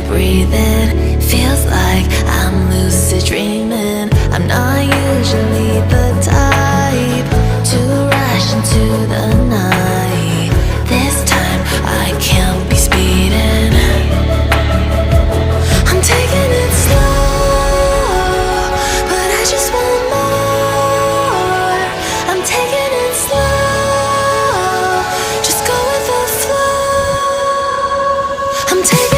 breathing. Feels like I'm lucid dreaming. I'm not usually the type to rush into the night. This time I can't be speeding. I'm taking it slow, but I just want more. I'm taking it slow, just go with the flow. I'm taking